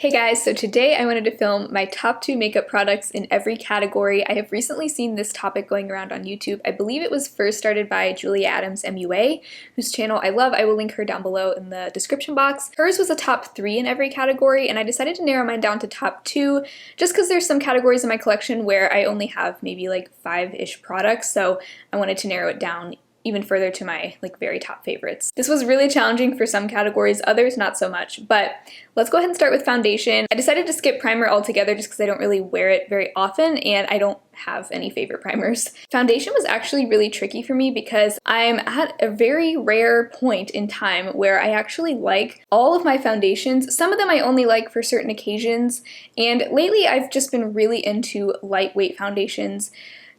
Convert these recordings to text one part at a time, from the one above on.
Hey guys, so today I wanted to film my top 2 makeup products in every category. I have recently seen this topic going around on YouTube. I believe it was first started by Julia Adams MUA, whose channel I love. I will link her down below in the description box. Hers was a top 3 in every category, and I decided to narrow mine down to top 2 just because there's some categories in my collection where I only have maybe like 5-ish products, so I wanted to narrow it down even further to my very top favorites. This was really challenging for some categories, others not so much, but let's go ahead and start with foundation. I decided to skip primer altogether just because I don't really wear it very often and I don't have any favorite primers. Foundation was actually really tricky for me because I'm at a very rare point in time where I actually like all of my foundations. Some of them I only like for certain occasions, and lately I've just been really into lightweight foundations.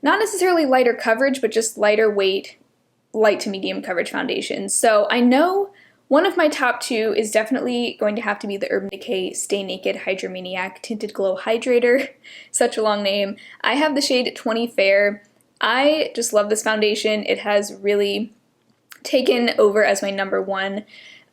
Not necessarily lighter coverage, but just lighter weight, light to medium coverage foundations. So I know one of my top 2 is definitely going to have to be the Urban Decay Stay Naked Hydromaniac Tinted Glow Hydrator. Such a long name. I have the shade 20 Fair. I just love this foundation. It has really taken over as my number 1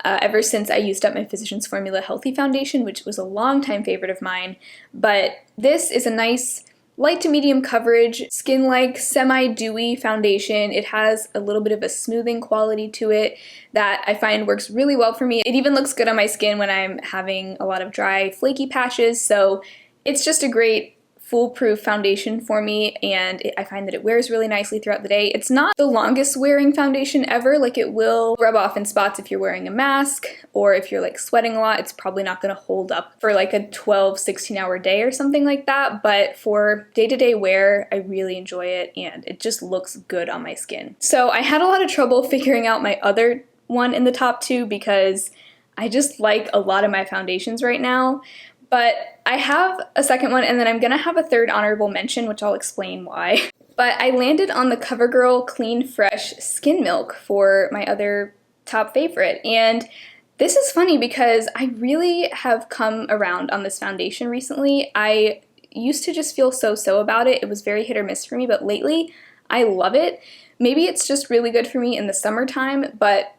ever since I used up my Physicians Formula Healthy Foundation, which was a longtime favorite of mine. But this is a nice light to medium coverage, skin-like, semi-dewy foundation. It has a little bit of a smoothing quality to it that I find works really well for me. It even looks good on my skin when I'm having a lot of dry, flaky patches, so it's just a great foolproof foundation for me, and I find that it wears really nicely throughout the day. It's not the longest wearing foundation ever. Like, it will rub off in spots if you're wearing a mask, or if you're like sweating a lot, it's probably not going to hold up for like a 12-16 hour day or something like that, but for day-to-day wear, I really enjoy it, and it just looks good on my skin. So I had a lot of trouble figuring out my other one in the top 2 because I just like a lot of my foundations right now. But I have a second one, and then I'm gonna have a third honorable mention, which I'll explain why. But I landed on the CoverGirl Clean Fresh Skin Milk for my other top favorite. And this is funny because I really have come around on this foundation recently. I used to just feel so-so about it. It was very hit or miss for me, but lately I love it. Maybe it's just really good for me in the summertime, but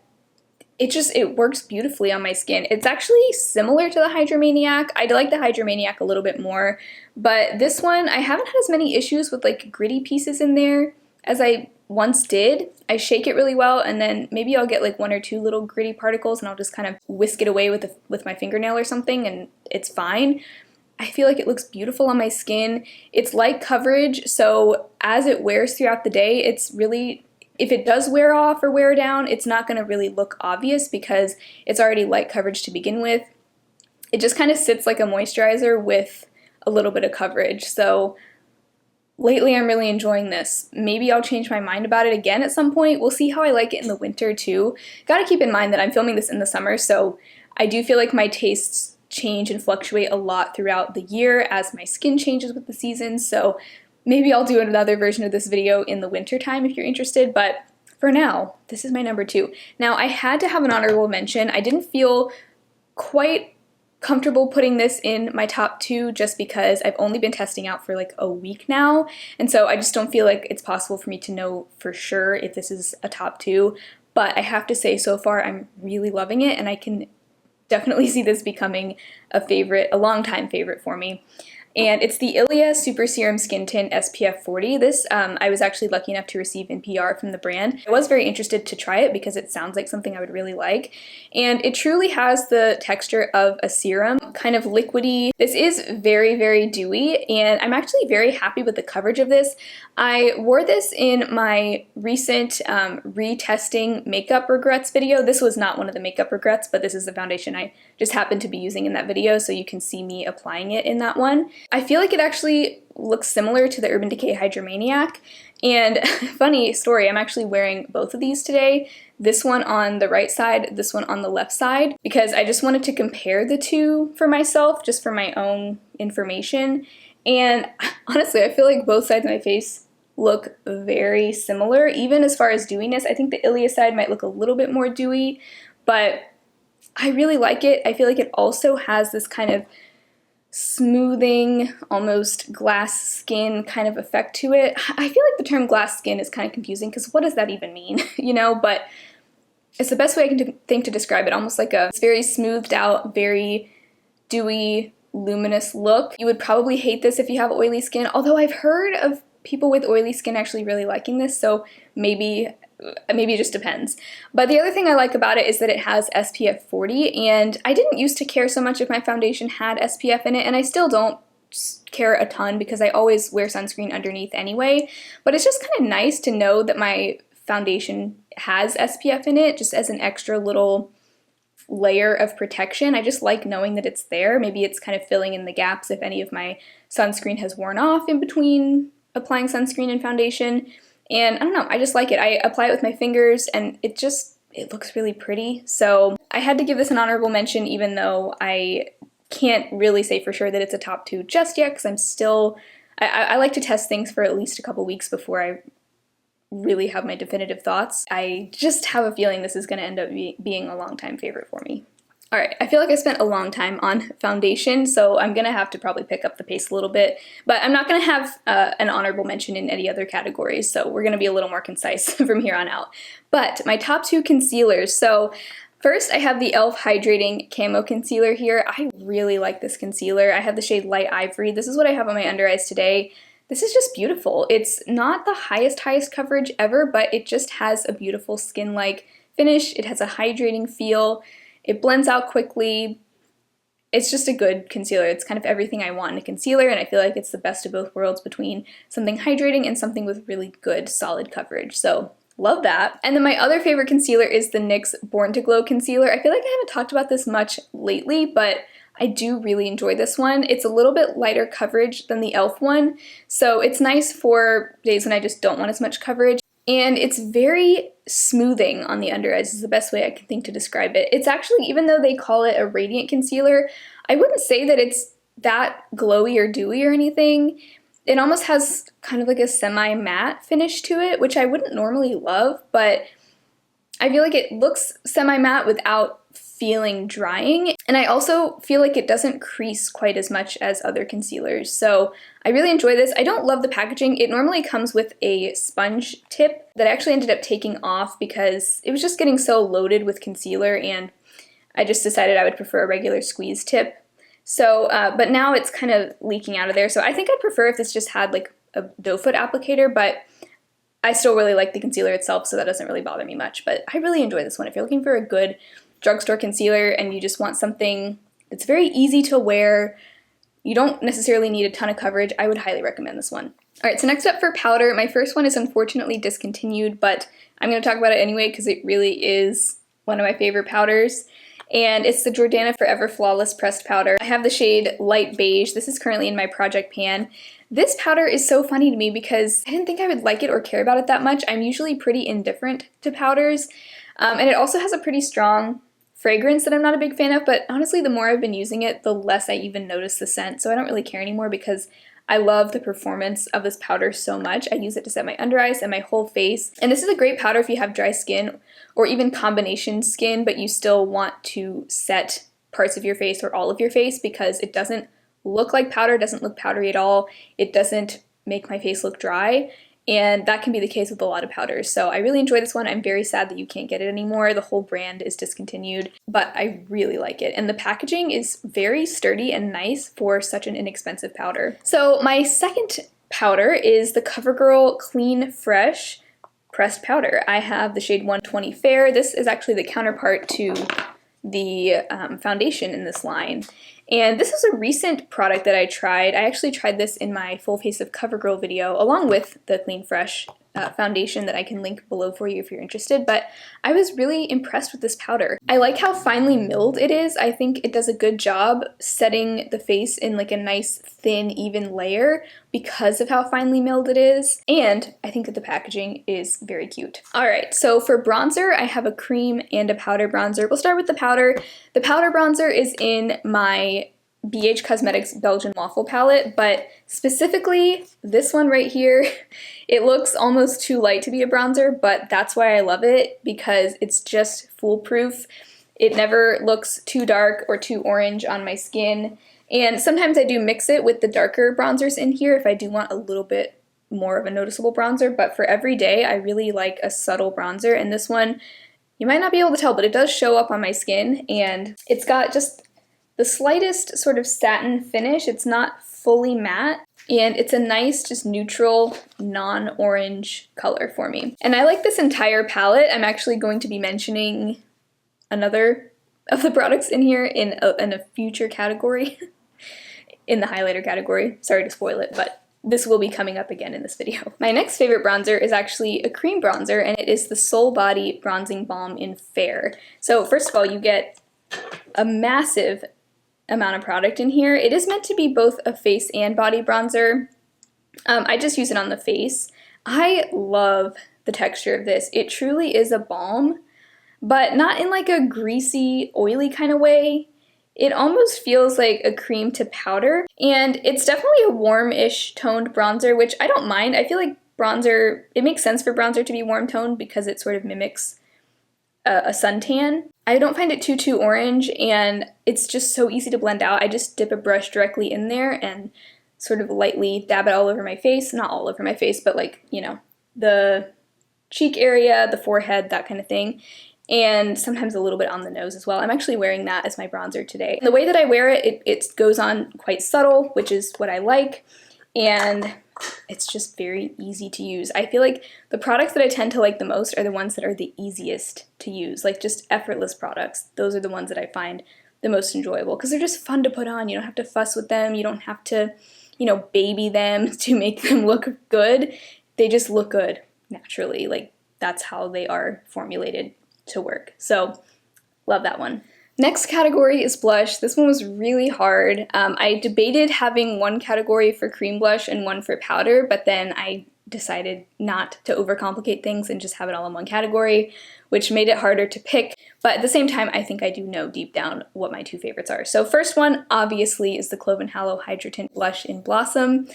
it works beautifully on my skin. It's actually similar to the Hydromaniac. I like the Hydromaniac a little bit more, but this one, I haven't had as many issues with like gritty pieces in there as I once did. I shake it really well, and then maybe I'll get like 1 or 2 little gritty particles and I'll just kind of whisk it away with my fingernail or something, and it's fine. I feel like it looks beautiful on my skin. It's light coverage, so as it wears throughout the day, it's really, if it does wear off or wear down, it's not going to really look obvious because it's already light coverage to begin with. It just kind of sits like a moisturizer with a little bit of coverage. So lately I'm really enjoying this. Maybe I'll change my mind about it again at some point. We'll see how I like it in the winter too. Gotta keep in mind that I'm filming this in the summer, so I do feel like my tastes change and fluctuate a lot throughout the year as my skin changes with the seasons. So maybe I'll do another version of this video in the winter time if you're interested, but for now, this is my number 2. Now, I had to have an honorable mention. I didn't feel quite comfortable putting this in my top 2 just because I've only been testing out for like a week now, and so I just don't feel like it's possible for me to know for sure if this is a top 2, but I have to say so far I'm really loving it, and I can definitely see this becoming a favorite, a long-time favorite for me. And it's the Ilia Super Serum Skin Tint SPF 40. This I was actually lucky enough to receive in PR from the brand. I was very interested to try it because it sounds like something I would really like. And it truly has the texture of a serum, kind of liquidy. This is very, very dewy, and I'm actually very happy with the coverage of this. I wore this in my recent retesting makeup regrets video. This was not one of the makeup regrets, but this is the foundation I just happened to be using in that video, so you can see me applying it in that one. I feel like it actually looks similar to the Urban Decay Hydromaniac, and funny story, I'm actually wearing both of these today. This one on the right side, this one on the left side, because I just wanted to compare the two for myself, just for my own information. And honestly, I feel like both sides of my face look very similar, even as far as dewiness. I think the Ilia side might look a little bit more dewy, but I really like it. I feel like it also has this kind of smoothing, almost glass skin kind of effect to it. I feel like the term glass skin is kind of confusing because what does that even mean, you know? But it's the best way I can think to describe it, almost like it's very smoothed out, very dewy, luminous look. You would probably hate this if you have oily skin, although I've heard of people with oily skin actually really liking this, so maybe it just depends. But the other thing I like about it is that it has SPF 40, and I didn't used to care so much if my foundation had SPF in it, and I still don't care a ton because I always wear sunscreen underneath anyway, but it's just kind of nice to know that my foundation has SPF in it, just as an extra little layer of protection. I just like knowing that it's there. Maybe it's kind of filling in the gaps if any of my sunscreen has worn off in between applying sunscreen and foundation. And I don't know, I just like it. I apply it with my fingers and it looks really pretty. So I had to give this an honorable mention, even though I can't really say for sure that it's a top 2 just yet, because I'm still, I like to test things for at least a couple weeks before I really have my definitive thoughts. I just have a feeling this is going to end up being a long-time favorite for me. Alright, I feel like I spent a long time on foundation, so I'm going to have to probably pick up the pace a little bit, but I'm not going to have an honorable mention in any other categories, so we're going to be a little more concise from here on out. But my top 2 concealers, so first I have the e.l.f. Hydrating Camo Concealer here. I really like this concealer. I have the shade Light Ivory. This is what I have on my under eyes today. This is just beautiful. It's not the highest coverage ever, but it just has a beautiful skin-like finish. It has a hydrating feel. It blends out quickly. It's just a good concealer. It's kind of everything I want in a concealer, and I feel like it's the best of both worlds between something hydrating and something with really good, solid coverage. So love that. And then my other favorite concealer is the NYX Born to Glow concealer. I feel like I haven't talked about this much lately, but I do really enjoy this one. It's a little bit lighter coverage than the e.l.f. one, so it's nice for days when I just don't want as much coverage. And it's very smoothing on the under eyes is the best way I can think to describe it. It's actually, even though they call it a radiant concealer, I wouldn't say that it's that glowy or dewy or anything. It almost has kind of like a semi-matte finish to it, which I wouldn't normally love, but I feel like it looks semi-matte without feeling drying, and I also feel like it doesn't crease quite as much as other concealers, so I really enjoy this. I don't love the packaging. It normally comes with a sponge tip that I actually ended up taking off because it was just getting so loaded with concealer, and I just decided I would prefer a regular squeeze tip. So, but now it's kind of leaking out of there, so I think I'd prefer if this just had like a doe foot applicator, but I still really like the concealer itself, so that doesn't really bother me much, but I really enjoy this one. If you're looking for a good drugstore concealer and you just want something that's very easy to wear, you don't necessarily need a ton of coverage, I would highly recommend this one. Alright, so next up for powder, my first one is unfortunately discontinued, but I'm going to talk about it anyway because it really is one of my favorite powders. And it's the Jordana Forever Flawless Pressed Powder. I have the shade Light Beige. This is currently in my project pan. This powder is so funny to me because I didn't think I would like it or care about it that much. I'm usually pretty indifferent to powders. And it also has a pretty strong fragrance that I'm not a big fan of, but honestly the more I've been using it, the less I even notice the scent, so I don't really care anymore because I love the performance of this powder so much. I use it to set my under eyes and my whole face, and this is a great powder if you have dry skin or even combination skin, but you still want to set parts of your face or all of your face because it doesn't look like powder, doesn't look powdery at all, it doesn't make my face look dry. And that can be the case with a lot of powders. So I really enjoy this one. I'm very sad that you can't get it anymore. The whole brand is discontinued, but I really like it. And the packaging is very sturdy and nice for such an inexpensive powder. So my second powder is the CoverGirl Clean Fresh Pressed Powder. I have the shade 120 Fair. This is actually the counterpart to the foundation in this line. And this is a recent product that I tried. I actually tried this in my Full Face of CoverGirl video along with the Clean Fresh foundation that I can link below for you if you're interested, but I was really impressed with this powder. I like how finely milled it is. I think it does a good job setting the face in like a nice thin even layer because of how finely milled it is, and I think that the packaging is very cute. Alright, so for bronzer I have a cream and a powder bronzer. We'll start with the powder. The powder bronzer is in my BH Cosmetics Belgian Waffle palette, but specifically this one right here, it looks almost too light to be a bronzer, but that's why I love it, because it's just foolproof. It never looks too dark or too orange on my skin, and sometimes I do mix it with the darker bronzers in here if I do want a little bit more of a noticeable bronzer, but for every day I really like a subtle bronzer, and this one, you might not be able to tell, but it does show up on my skin, and it's got just the slightest sort of satin finish. It's not fully matte, and it's a nice, just neutral, non-orange color for me. And I like this entire palette. I'm actually going to be mentioning another of the products in here in a future category, in the highlighter category. Sorry to spoil it, but this will be coming up again in this video. My next favorite bronzer is actually a cream bronzer, and it is the Soul Body Bronzing Balm in Fair. So first of all, you get a massive amount of product in here. It is meant to be both a face and body bronzer. I just use it on the face. I love the texture of this. It truly is a balm, but not in like a greasy, oily kind of way. It almost feels like a cream to powder, and it's definitely a warm-ish toned bronzer, which I don't mind. I feel like bronzer, it makes sense for bronzer to be warm toned because it sort of mimics a suntan. I don't find it too orange, and it's just so easy to blend out. I just dip a brush directly in there and sort of lightly dab it all over my face. Not all over my face, but like, you know, the cheek area, the forehead, that kind of thing. And sometimes a little bit on the nose as well. I'm actually wearing that as my bronzer today. And the way that I wear it, it goes on quite subtle, which is what I like, and it's just very easy to use. I feel like the products that I tend to like the most are the ones that are the easiest to use, like just effortless products. Those are the ones that I find the most enjoyable because they're just fun to put on. You don't have to fuss with them. You don't have to, you know, baby them to make them look good. They just look good naturally. Like, that's how they are formulated to work. So love that one. Next category is blush. This one was really hard. I debated having one category for cream blush and one for powder, but then I decided not to overcomplicate things and just have it all in one category, which made it harder to pick. But at the same time, I think I do know deep down what my two favorites are. So first one, obviously, is the Clove and Hallow Hydratint Blush in Blossom.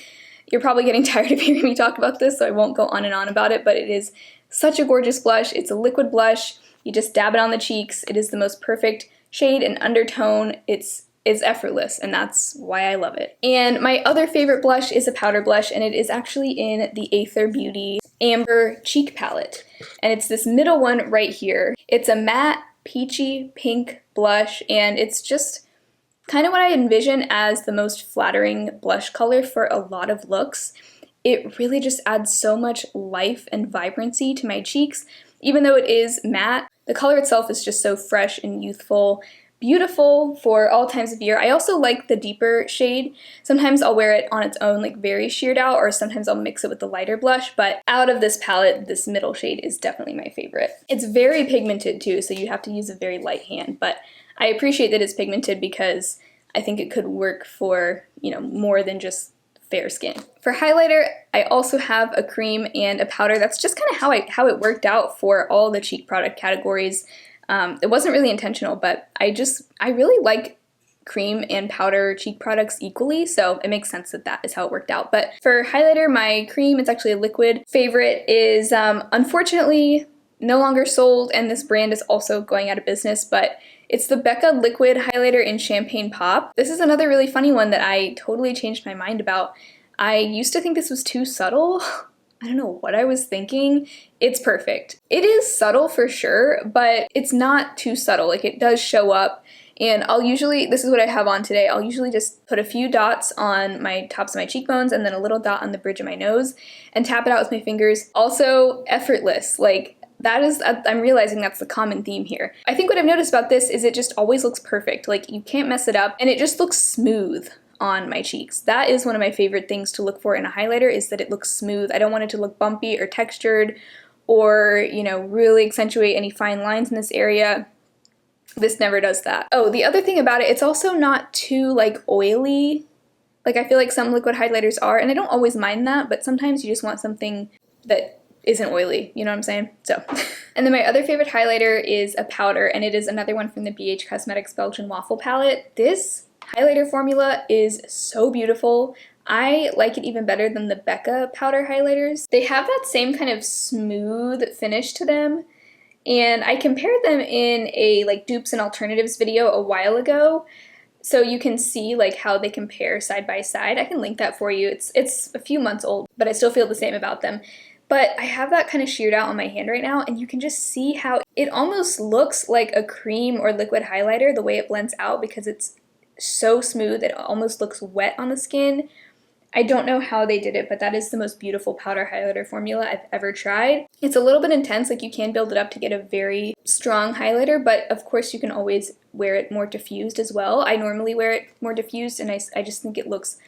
You're probably getting tired of hearing me talk about this, so I won't go on and on about it, but it is such a gorgeous blush. It's a liquid blush. You just dab it on the cheeks. It is the most perfect shade and undertone. It's effortless, and that's why I love it. And my other favorite blush is a powder blush, and it is actually in the Aether Beauty Amber Cheek Palette. And it's this middle one right here. It's a matte, peachy pink blush, and it's just kind of what I envision as the most flattering blush color for a lot of looks. It really just adds so much life and vibrancy to my cheeks. Even though it is matte, the color itself is just so fresh and youthful, beautiful for all times of year. I also like the deeper shade. Sometimes I'll wear it on its own, like very sheared out, or sometimes I'll mix it with the lighter blush, but out of this palette, this middle shade is definitely my favorite. It's very pigmented too, so you have to use a very light hand, but I appreciate that it's pigmented because I think it could work for, you know, more than just fair skin. For highlighter, I also have a cream and a powder. That's just kind of how it worked out for all the cheek product categories. It wasn't really intentional, but I really like cream and powder cheek products equally, so it makes sense that that is how it worked out. But for highlighter, my cream, it's actually a liquid favorite, is unfortunately no longer sold, and this brand is also going out of business, but it's the Becca Liquid Highlighter in Champagne Pop. This is another really funny one that I totally changed my mind about. I used to think this was too subtle. I don't know what I was thinking. It's perfect. It is subtle for sure, but it's not too subtle. Like, it does show up, and I'll usually, this is what I have on today, I'll usually just put a few dots on my tops of my cheekbones and then a little dot on the bridge of my nose and tap it out with my fingers. Also effortless. Like, that is, I'm realizing that's the common theme here. I think what I've noticed about this is it just always looks perfect. Like, you can't mess it up, and it just looks smooth on my cheeks. That is one of my favorite things to look for in a highlighter, is that it looks smooth. I don't want it to look bumpy or textured or, you know, really accentuate any fine lines in this area. This never does that. Oh, the other thing about it, it's also not too, like, oily. Like, I feel like some liquid highlighters are, and I don't always mind that, but sometimes you just want something that isn't oily, you know what I'm saying? So, and then my other favorite highlighter is a powder, and it is another one from the BH Cosmetics Belgian Waffle palette. This highlighter formula is so beautiful. I like it even better than the Becca powder highlighters. They have that same kind of smooth finish to them, and I compared them in a like dupes and alternatives video a while ago, so you can see like how they compare side by side. I can link that for you. It's a few months old, but I still feel the same about them. But I have that kind of sheared out on my hand right now, and you can just see how it almost looks like a cream or liquid highlighter the way it blends out, because it's so smooth, it almost looks wet on the skin. I don't know how they did it, but that is the most beautiful powder highlighter formula I've ever tried. It's a little bit intense, like you can build it up to get a very strong highlighter, but of course you can always wear it more diffused as well. I normally wear it more diffused, and I just think it looks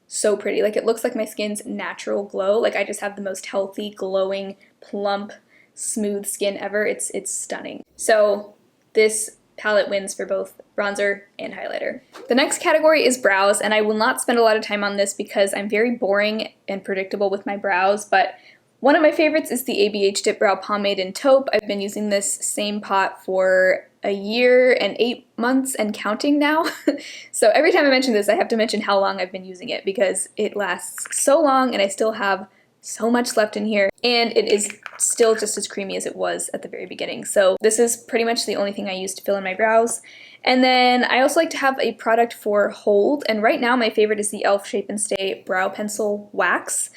so pretty. Like, it looks like my skin's natural glow. Like, I just have the most healthy, glowing, plump, smooth skin ever. It's stunning. So this palette wins for both bronzer and highlighter. The next category is brows, and I will not spend a lot of time on this because I'm very boring and predictable with my brows, but one of my favorites is the ABH Dip Brow Pomade in Taupe. I've been using this same pot for a year and 8 months and counting now. So every time I mention this, I have to mention how long I've been using it because it lasts so long and I still have so much left in here, and it is still just as creamy as it was at the very beginning. So this is pretty much the only thing I use to fill in my brows. And then I also like to have a product for hold, and right now my favorite is the e.l.f. Shape and Stay Brow Pencil Wax.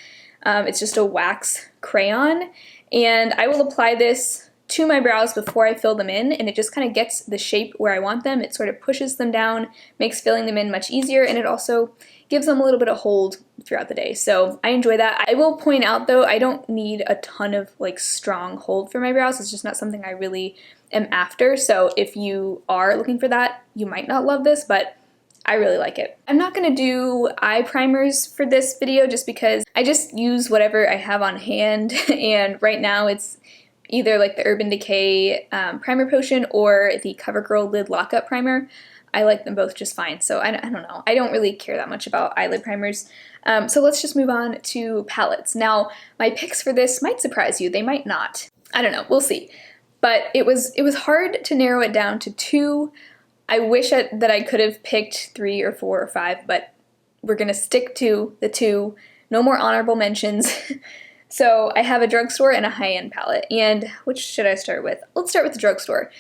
It's just a wax crayon, and I will apply this to my brows before I fill them in, and it just kind of gets the shape where I want them. It sort of pushes them down, makes filling them in much easier, and it also gives them a little bit of hold throughout the day. So I enjoy that. I will point out though, I don't need a ton of like strong hold for my brows. It's just not something I really am after. So if you are looking for that, you might not love this, but I really like it. I'm not going to do eye primers for this video just because I just use whatever I have on hand, and right now it's either like the Urban Decay primer potion or the CoverGirl lid lockup primer. I like them both just fine, so I don't know. I don't really care that much about eyelid primers. So let's just move on to palettes. Now, my picks for this might surprise you. They might not. I don't know. We'll see. But it was hard to narrow it down to 2. I wish that I could have picked 3 or 4 or 5, but we're going to stick to the 2. No more honorable mentions. So I have a drugstore and a high-end palette. And which should I start with? Let's start with the drugstore.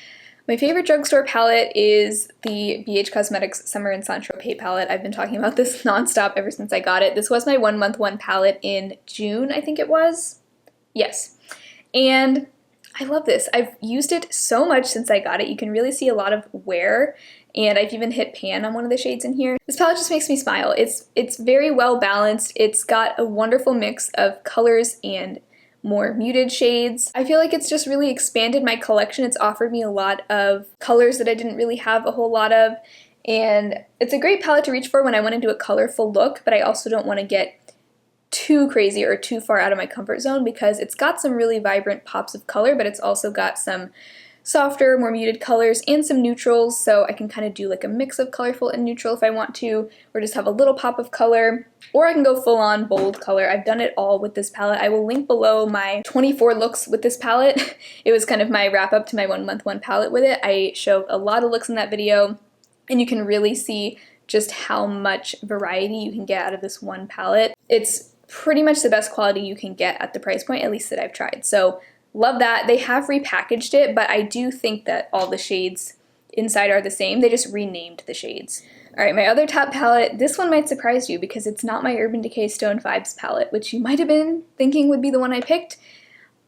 My favorite drugstore palette is the BH Cosmetics Summer in Saint-Tropez palette. I've been talking about this nonstop ever since I got it. This was my 1 month 1 palette in June, I think it was. Yes. And I love this. I've used it so much since I got it. You can really see a lot of wear, and I've even hit pan on one of the shades in here. This palette just makes me smile. It's very well balanced. It's got a wonderful mix of colors and more muted shades. I feel like it's just really expanded my collection. It's offered me a lot of colors that I didn't really have a whole lot of, and it's a great palette to reach for when I want to do a colorful look, but I also don't want to get too crazy or too far out of my comfort zone because it's got some really vibrant pops of color, but it's also got some softer, more muted colors and some neutrals, so I can kind of do like a mix of colorful and neutral if I want to, or just have a little pop of color, or I can go full on bold color. I've done it all with this palette. I will link below my 24 looks with this palette. It was kind of my wrap up to my 1 month 1 palette with it. I showed a lot of looks in that video, and you can really see just how much variety you can get out of this one palette. It's pretty much the best quality you can get at the price point, at least that I've tried. So love that. They have repackaged it, but I do think that all the shades inside are the same. They just renamed the shades. Alright, my other top palette, this one might surprise you because it's not my Urban Decay Stone Vibes palette, which you might have been thinking would be the one I picked.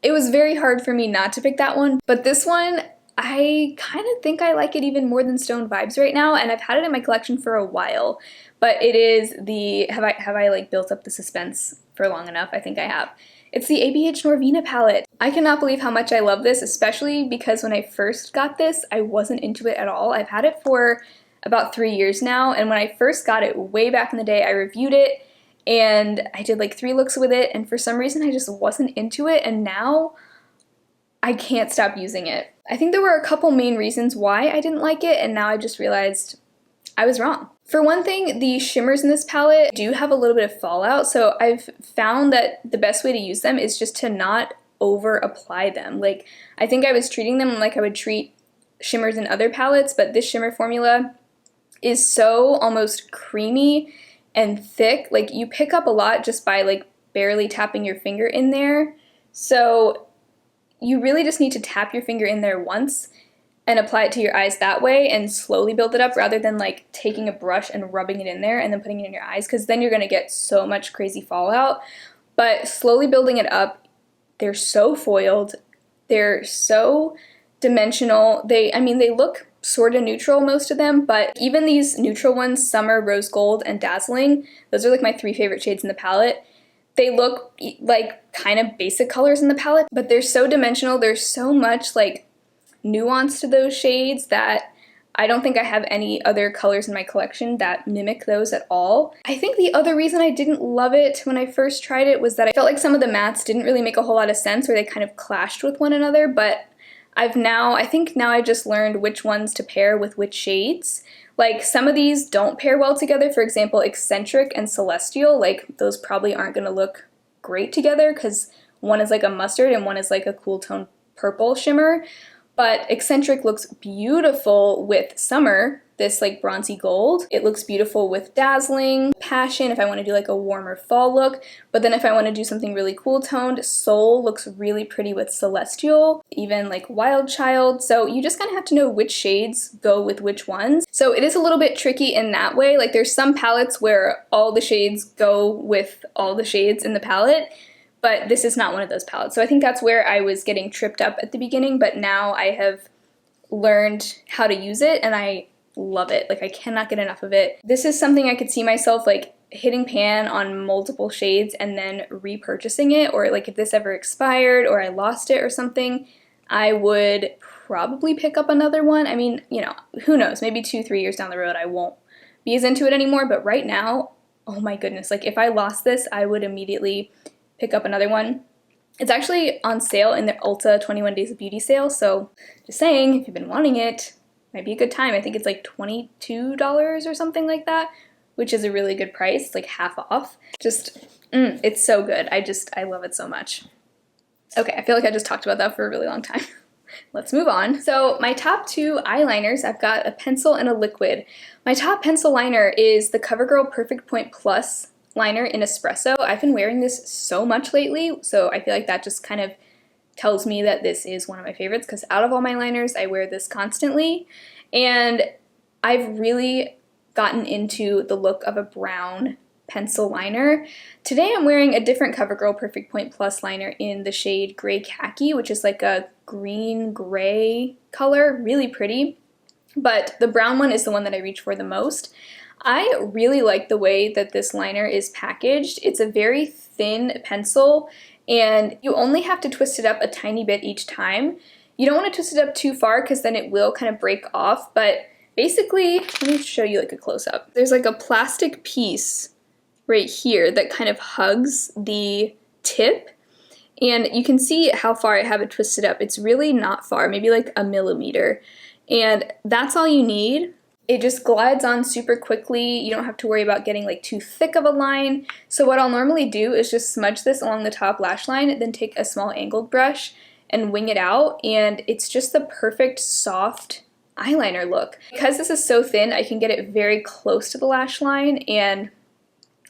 It was very hard for me not to pick that one, but this one, I kind of think I like it even more than Stone Vibes right now, and I've had it in my collection for a while, but it is the, have I like built up the suspense for long enough? I think I have. It's the ABH Norvina palette. I cannot believe how much I love this, especially because when I first got this, I wasn't into it at all. I've had it for about 3 years now, and when I first got it way back in the day, I reviewed it, and I did like 3 looks with it, and for some reason I just wasn't into it, and now I can't stop using it. I think there were a couple main reasons why I didn't like it, and now I just realized I was wrong. For one thing, the shimmers in this palette do have a little bit of fallout, so I've found that the best way to use them is just to not over apply them. Like, I think I was treating them like I would treat shimmers in other palettes, but this shimmer formula is so almost creamy and thick. Like, you pick up a lot just by like barely tapping your finger in there. So you really just need to tap your finger in there once and apply it to your eyes that way and slowly build it up rather than like taking a brush and rubbing it in there and then putting it in your eyes, because then you're going to get so much crazy fallout. But slowly building it up, they're so foiled, they're so dimensional. I mean, they look sort of neutral, most of them, but even these neutral ones, Summer, Rose Gold, and Dazzling, those are like my 3 favorite shades in the palette. They look like kind of basic colors in the palette, but they're so dimensional, there's so much like nuance to those shades that I don't think I have any other colors in my collection that mimic those at all. I think the other reason I didn't love it when I first tried it was that I felt like some of the mattes didn't really make a whole lot of sense, or they kind of clashed with one another, but I think now I just learned which ones to pair with which shades. Like, some of these don't pair well together. For example, Eccentric and Celestial, like, those probably aren't going to look great together because one is like a mustard and one is like a cool tone purple shimmer. But Eccentric looks beautiful with Summer, this like bronzy gold. It looks beautiful with Dazzling, Passion if I want to do like a warmer fall look. But then if I want to do something really cool toned, Soul looks really pretty with Celestial, even like Wild Child. So you just kind of have to know which shades go with which ones. So it is a little bit tricky in that way. Like, there's some palettes where all the shades go with all the shades in the palette, but this is not one of those palettes. So I think that's where I was getting tripped up at the beginning, but now I have learned how to use it and I love it. Like, I cannot get enough of it. This is something I could see myself like hitting pan on multiple shades and then repurchasing it, or like if this ever expired or I lost it or something, I would probably pick up another one. I mean, you know, who knows, maybe 2-3 years down the road I won't be as into it anymore, but right now, oh my goodness, like if I lost this, I would immediately pick up another one. It's actually on sale in the Ulta 21 Days of Beauty sale, so just saying, if you've been wanting it, might be a good time. I think it's like $22 or something like that, which is a really good price, like half off. Just, it's so good. I love it so much. Okay, I feel like I just talked about that for a really long time. Let's move on. So my top 2 eyeliners, I've got a pencil and a liquid. My top pencil liner is the CoverGirl Perfect Point Plus liner in Espresso. I've been wearing this so much lately, so I feel like that just kind of tells me that this is one of my favorites, because out of all my liners, I wear this constantly, and I've really gotten into the look of a brown pencil liner. Today I'm wearing a different CoverGirl Perfect Point Plus liner in the shade Gray Khaki, which is like a green-gray color, really pretty, but the brown one is the one that I reach for the most. I really like the way that this liner is packaged. It's a very thin pencil, and you only have to twist it up a tiny bit each time. You don't want to twist it up too far because then it will kind of break off, but basically, let me show you like a close-up. There's like a plastic piece right here that kind of hugs the tip, and you can see how far I have it twisted up. It's really not far, maybe like a millimeter, and that's all you need. It just glides on super quickly. You don't have to worry about getting like too thick of a line. So what I'll normally do is just smudge this along the top lash line, then take a small angled brush and wing it out, and it's just the perfect soft eyeliner look. Because this is so thin, I can get it very close to the lash line, and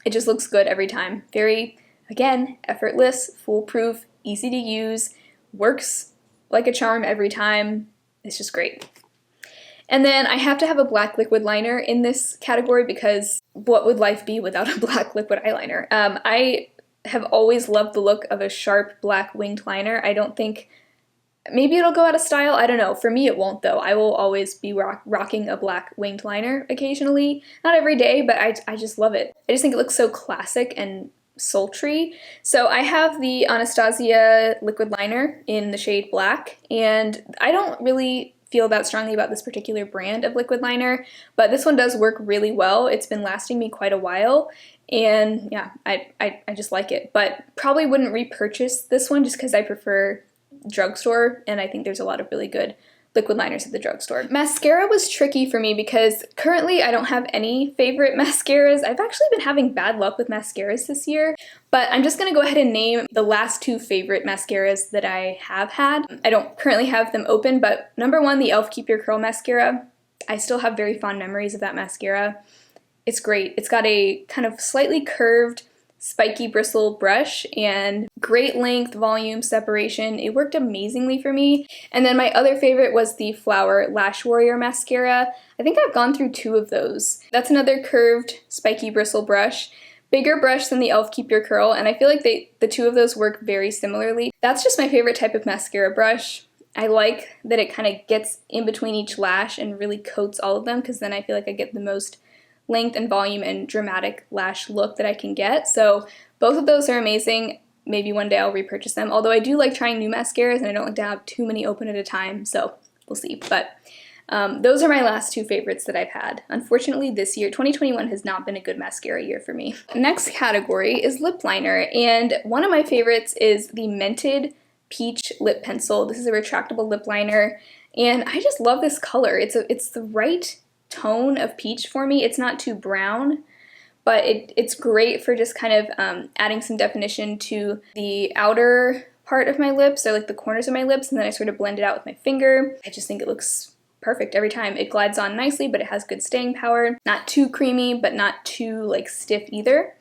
it just looks good every time. Very, again, effortless, foolproof, easy to use, works like a charm every time. It's just great. And then I have to have a black liquid liner in this category because what would life be without a black liquid eyeliner? I have always loved the look of a sharp black winged liner. I don't think, maybe it'll go out of style, I don't know. For me it won't though. I will always be rocking a black winged liner occasionally. Not every day, but I just love it. I just think it looks so classic and sultry. So I have the Anastasia liquid liner in the shade black, and I don't really feel that strongly about this particular brand of liquid liner, but this one does work really well. It's been lasting me quite a while, and yeah, I just like it, but probably wouldn't repurchase this one just because I prefer drugstore, and I think there's a lot of really good liquid liners at the drugstore. Mascara was tricky for me because currently I don't have any favorite mascaras. I've actually been having bad luck with mascaras this year, but I'm just gonna go ahead and name the last 2 favorite mascaras that I have had. I don't currently have them open, but number 1, the e.l.f. Keep Your Curl mascara. I still have very fond memories of that mascara. It's great. It's got a kind of slightly curved spiky bristle brush and great length, volume, separation. It worked amazingly for me. And then my other favorite was the Flower Lash Warrior mascara. I think I've gone through 2 of those. That's another curved, spiky bristle brush. Bigger brush than the e.l.f. Keep Your Curl, and I feel like the 2 of those work very similarly. That's just my favorite type of mascara brush. I like that it kind of gets in between each lash and really coats all of them, because then I feel like I get the most length and volume and dramatic lash look that I can get. So both of those are amazing. Maybe one day I'll repurchase them, although I do like trying new mascaras and I don't like to have too many open at a time, so we'll see. But those are my last two favorites that I've had. Unfortunately, this year, 2021, has not been a good mascara year for me. Next category is lip liner, and one of my favorites is the Mented Peach Lip Pencil. This is a retractable lip liner, and I just love this color. It's the right tone of peach for me. It's not too brown, but it's great for just kind of adding some definition to the outer part of my lips, or like the corners of my lips, and then I sort of blend it out with my finger. I just think it looks perfect every time. It glides on nicely, but it has good staying power. Not too creamy, but not too like stiff either.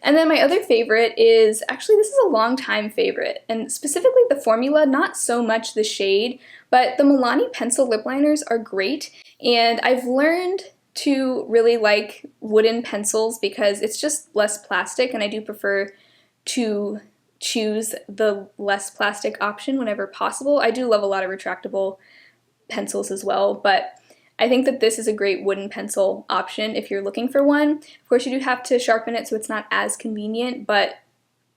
And then my other favorite is, actually this is a long time favorite, and specifically the formula, not so much the shade, but the Milani pencil lip liners are great, and I've learned to really like wooden pencils because it's just less plastic, and I do prefer to choose the less plastic option whenever possible. I do love a lot of retractable pencils as well, but I think that this is a great wooden pencil option if you're looking for one. Of course, you do have to sharpen it, so it's not as convenient, but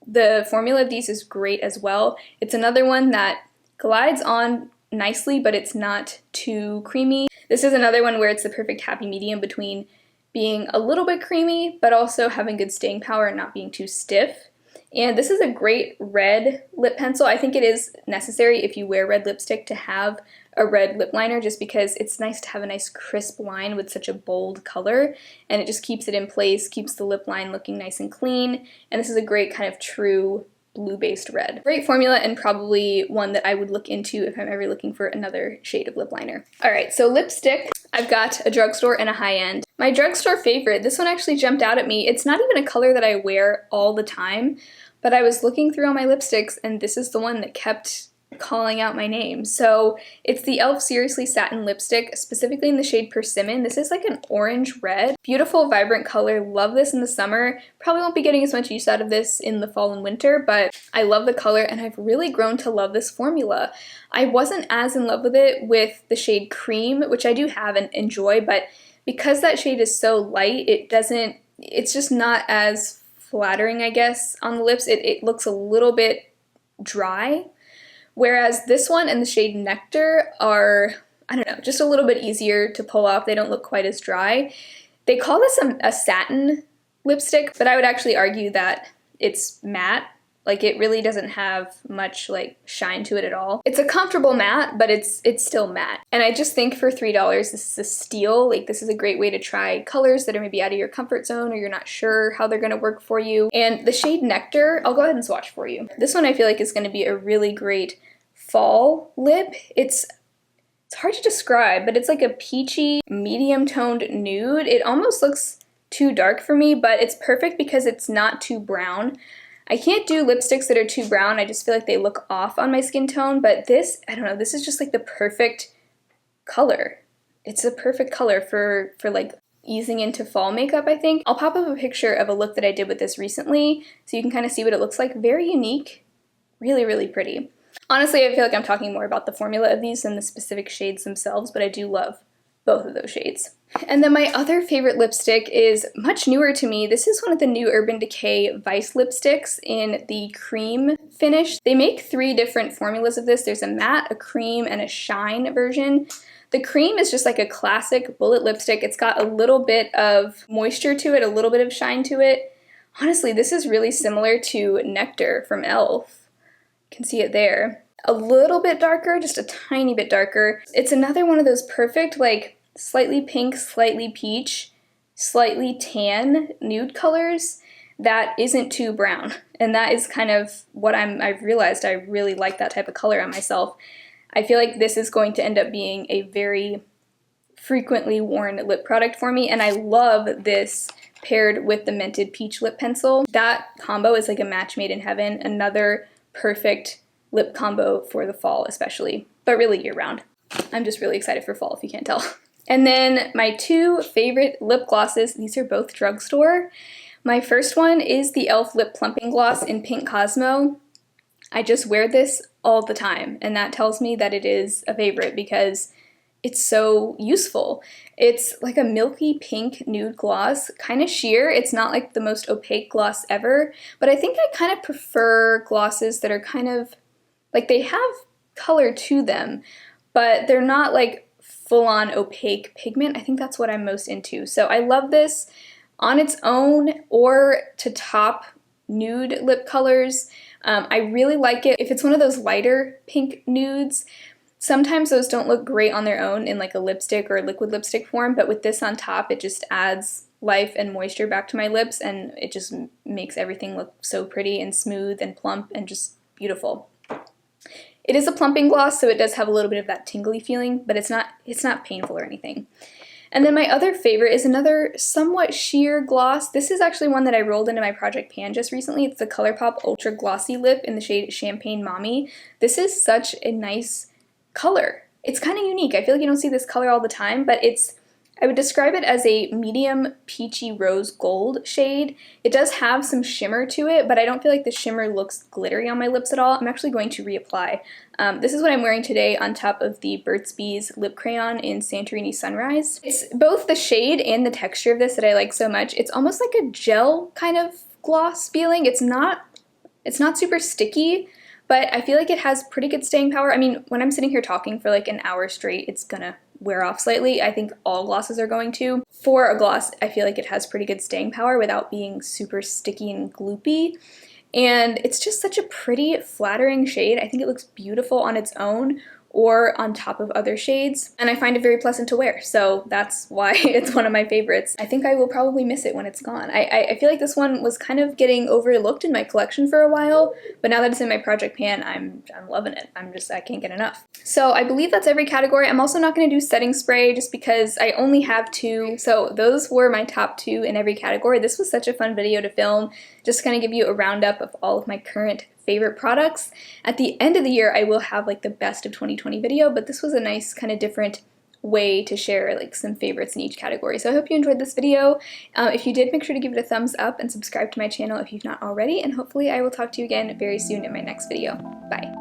the formula of these is great as well. It's another one that glides on nicely, but it's not too creamy. This is another one where it's the perfect happy medium between being a little bit creamy, but also having good staying power and not being too stiff. And this is a great red lip pencil. I think it is necessary if you wear red lipstick to have a red lip liner, just because it's nice to have a nice crisp line with such a bold color, and it just keeps it in place, keeps the lip line looking nice and clean, and this is a great kind of true blue-based red. Great formula, and probably one that I would look into if I'm ever looking for another shade of lip liner. Alright, so lipstick, I've got a drugstore and a high-end. My drugstore favorite, this one actually jumped out at me. It's not even a color that I wear all the time, but I was looking through all my lipsticks and this is the one that kept calling out my name. So it's the e.l.f. Seriously Satin Lipstick, specifically in the shade Persimmon. This is like an orange red. Beautiful, vibrant color. Love this in the summer. Probably won't be getting as much use out of this in the fall and winter, but I love the color and I've really grown to love this formula. I wasn't as in love with it with the shade Cream, which I do have and enjoy, but because that shade is so light, it's just not as flattering, I guess, on the lips. It looks a little bit dry. Whereas this one and the shade Nectar are, I don't know, just a little bit easier to pull off. They don't look quite as dry. They call this a satin lipstick, but I would actually argue that it's matte. Like, it really doesn't have much like shine to it at all. It's a comfortable matte, but it's still matte. And I just think for $3, this is a steal. Like, this is a great way to try colors that are maybe out of your comfort zone or you're not sure how they're gonna work for you. And the shade Nectar, I'll go ahead and swatch for you. This one I feel like is gonna be a really great fall lip. It's hard to describe, but it's like a peachy, medium-toned nude. It almost looks too dark for me, but it's perfect because it's not too brown. I can't do lipsticks that are too brown. I just feel like they look off on my skin tone, but this, I don't know, this is just like the perfect color. It's a perfect color for like easing into fall makeup, I think. I'll pop up a picture of a look that I did with this recently so you can kind of see what it looks like. Very unique, really, really pretty. Honestly, I feel like I'm talking more about the formula of these than the specific shades themselves, but I do love both of those shades. And then my other favorite lipstick is much newer to me. This is one of the new Urban Decay Vice lipsticks in the cream finish. They make 3 different formulas of this. There's a matte, a cream, and a shine version. The cream is just like a classic bullet lipstick. It's got a little bit of moisture to it, a little bit of shine to it. Honestly, this is really similar to Nectar from e.l.f. You can see it there. A little bit darker, just a tiny bit darker. It's another one of those perfect, like, slightly pink, slightly peach, slightly tan nude colors that isn't too brown. And that is kind of what I've realized I really like that type of color on myself. I feel like this is going to end up being a very frequently worn lip product for me, and I love this paired with the Mented Peach Lip Pencil. That combo is like a match made in heaven. Another perfect lip combo for the fall especially, but really year-round. I'm just really excited for fall if you can't tell. And then my 2 favorite lip glosses, these are both drugstore. My first one is the e.l.f. Lip Plumping Gloss in Pink Cosmo. I just wear this all the time, and that tells me that it is a favorite because it's so useful. It's like a milky pink nude gloss, kind of sheer. It's not like the most opaque gloss ever, but I think I kind of prefer glosses that are kind of like they have color to them, but they're not like full-on opaque pigment. I think that's what I'm most into. So I love this on its own or to top nude lip colors. I really like it if it's one of those lighter pink nudes. Sometimes those don't look great on their own in like a lipstick or liquid lipstick form, but with this on top, it just adds life and moisture back to my lips, and it just makes everything look so pretty and smooth and plump and just beautiful. It is a plumping gloss, so it does have a little bit of that tingly feeling, but it's not painful or anything. And then my other favorite is another somewhat sheer gloss. This is actually one that I rolled into my project pan just recently. It's the ColourPop Ultra Glossy Lip in the shade Champagne Mami. This is such a nice color. It's kind of unique. I feel like you don't see this color all the time, but I would describe it as a medium peachy rose gold shade. It does have some shimmer to it, but I don't feel like the shimmer looks glittery on my lips at all. I'm actually going to reapply. This is what I'm wearing today on top of the Burt's Bees lip crayon in Santorini Sunrise. It's both the shade and the texture of this that I like so much. It's almost like a gel kind of gloss feeling. It's not super sticky, but I feel like it has pretty good staying power. I mean, when I'm sitting here talking for like an hour straight, it's gonna wear off slightly. I think all glosses are going to. For a gloss, I feel like it has pretty good staying power without being super sticky and gloopy. And it's just such a pretty, flattering shade. I think it looks beautiful on its own or on top of other shades, and I find it very pleasant to wear, so that's why it's one of my favorites. I think I will probably miss it when it's gone. I feel like this one was kind of getting overlooked in my collection for a while, but now that it's in my project pan, I'm loving it. I can't get enough. So I believe that's every category. I'm also not going to do setting spray just because I only have 2, so those were my top 2 in every category. This was such a fun video to film, just to kind of give you a roundup of all of my current favorite products. At the end of the year, I will have like the best of 2020 video, but this was a nice kind of different way to share like some favorites in each category. So I hope you enjoyed this video. If you did, make sure to give it a thumbs up and subscribe to my channel if you've not already, and hopefully I will talk to you again very soon in my next video. Bye.